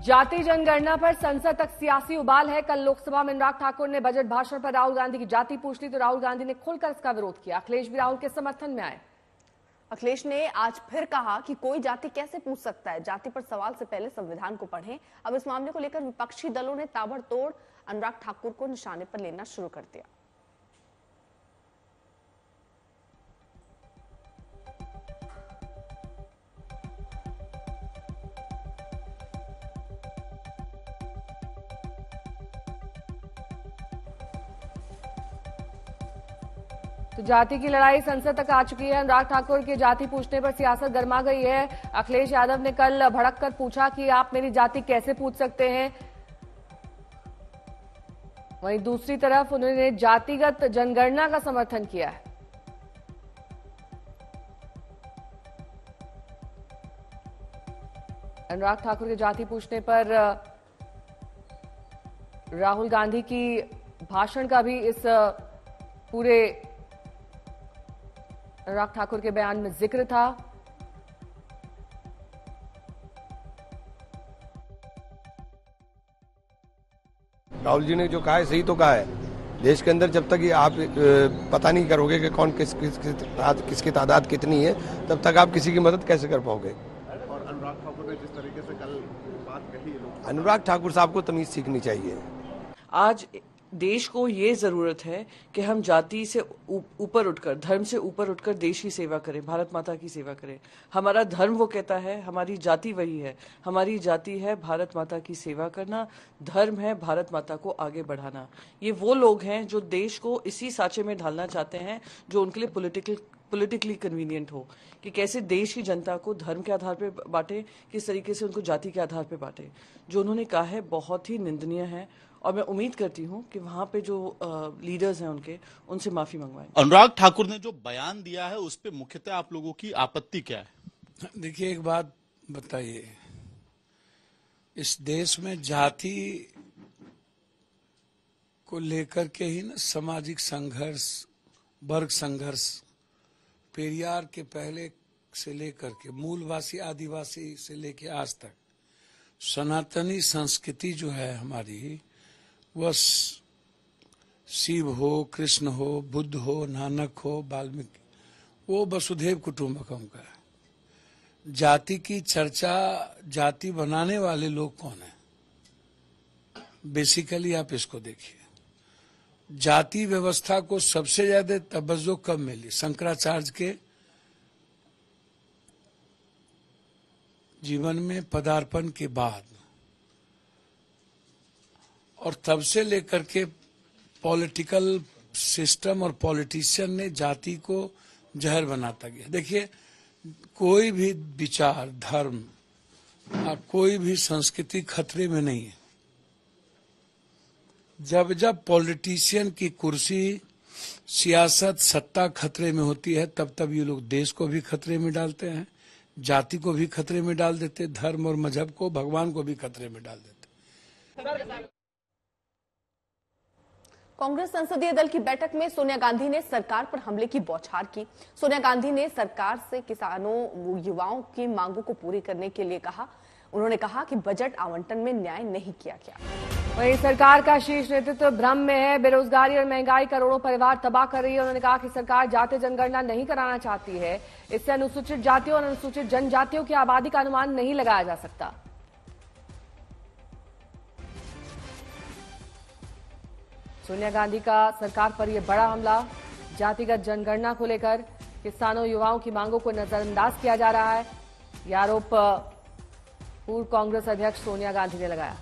जाति जनगणना पर संसद तक सियासी उबाल है। कल लोकसभा में अनुराग ठाकुर ने बजट भाषण पर राहुल गांधी की जाति पूछ ली तो राहुल गांधी ने खुलकर इसका विरोध किया। अखिलेश भी राहुल के समर्थन में आए। अखिलेश ने आज फिर कहा कि कोई जाति कैसे पूछ सकता है। जाति पर सवाल से पहले संविधान को पढ़ें। अब इस मामले को लेकर विपक्षी दलों ने ताबड़तोड़ अनुराग ठाकुर को निशाने पर लेना शुरू कर दिया। तो जाति की लड़ाई संसद तक आ चुकी है। अनुराग ठाकुर के जाति पूछने पर सियासत गर्मा गई है। अखिलेश यादव ने कल भड़क कर पूछा कि आप मेरी जाति कैसे पूछ सकते हैं। वहीं दूसरी तरफ उन्होंने जातिगत जनगणना का समर्थन किया है। अनुराग ठाकुर के जाति पूछने पर राहुल गांधी की भाषण का भी इस पूरे अनुराग ठाकुर के बयान में जिक्र था। राहुल जी ने जो कहा है सही तो कहा है। देश के अंदर जब तक ये आप पता नहीं करोगे कि कौन किसकी तादाद कितनी है, तब तक आप किसी की मदद कैसे कर पाओगे। और अनुराग ठाकुर ने जिस तरीके से कल बात कही है, अनुराग ठाकुर साहब को तमीज सीखनी चाहिए। आज देश को ये जरूरत है कि हम जाति से ऊपर उठकर, धर्म से ऊपर उठकर देश की सेवा करें, भारत माता की सेवा करें। हमारा धर्म वो कहता है, हमारी जाति वही है। हमारी जाति है भारत माता की सेवा करना, धर्म है भारत माता को आगे बढ़ाना। ये वो लोग हैं जो देश को इसी साँचे में ढालना चाहते हैं जो उनके लिए पॉलिटिकली कन्वीनियंट हो, कि कैसे देश की जनता को धर्म के आधार पर बांटे, किस तरीके से उनको जाति के आधार पर बांटे। जो उन्होंने कहा है बहुत ही निंदनीय है और मैं उम्मीद करती हूं कि वहां पे जो लीडर्स हैं उनसे माफी मंगवाएं। अनुराग ठाकुर ने जो बयान दिया है उस पे मुख्यतः आप लोगों की आपत्ति क्या है? देखिए, एक बात बताइए, इस देश में जाति को लेकर के ही ना सामाजिक संघर्ष, वर्ग संघर्ष, पेरियार के पहले से लेकर के मूलवासी आदिवासी से लेकर आज तक सनातनी संस्कृति जो है हमारी, वह शिव हो, कृष्ण हो, बुद्ध हो, नानक हो, वाल्मीकि, वो वसुधैव कुटुंबकम का है। जाति की चर्चा, जाति बनाने वाले लोग कौन है? बेसिकली आप इसको देखिए, जाति व्यवस्था को सबसे ज्यादा तवज्जो कब मिली? शंकराचार्य के जीवन में पदार्पण के बाद, और तब से लेकर के पॉलिटिकल सिस्टम और पॉलिटिशियन ने जाति को जहर बनाता गया। देखिए, कोई भी विचार, धर्म और कोई भी संस्कृति खतरे में नहीं है। जब जब पॉलिटिशियन की कुर्सी, सियासत, सत्ता खतरे में होती है, तब तब ये लोग देश को भी खतरे में डालते हैं, जाति को भी खतरे में डाल देते, धर्म और मजहब को, भगवान को भी खतरे में डाल देते। कांग्रेस संसदीय दल की बैठक में सोनिया गांधी ने सरकार पर हमले की बौछार की। सोनिया गांधी ने सरकार से किसानों, युवाओं की मांगों को पूरी करने के लिए कहा। उन्होंने कहा कि बजट आवंटन में न्याय नहीं किया गया। वहीं सरकार का शीर्ष नेतृत्व भ्रम में है। बेरोजगारी और महंगाई करोड़ों परिवार तबाह कर रही है। उन्होंने कहा कि सरकार जाति जनगणना नहीं कराना चाहती है। इससे अनुसूचित जातियों और अनुसूचित जनजातियों की आबादी का अनुमान नहीं लगाया जा सकता। सोनिया गांधी का सरकार पर यह बड़ा हमला, जातिगत जनगणना को लेकर किसानों, युवाओं की मांगों को नजरअंदाज किया जा रहा है। यह आरोप पूर्व कांग्रेस अध्यक्ष सोनिया गांधी ने लगाया।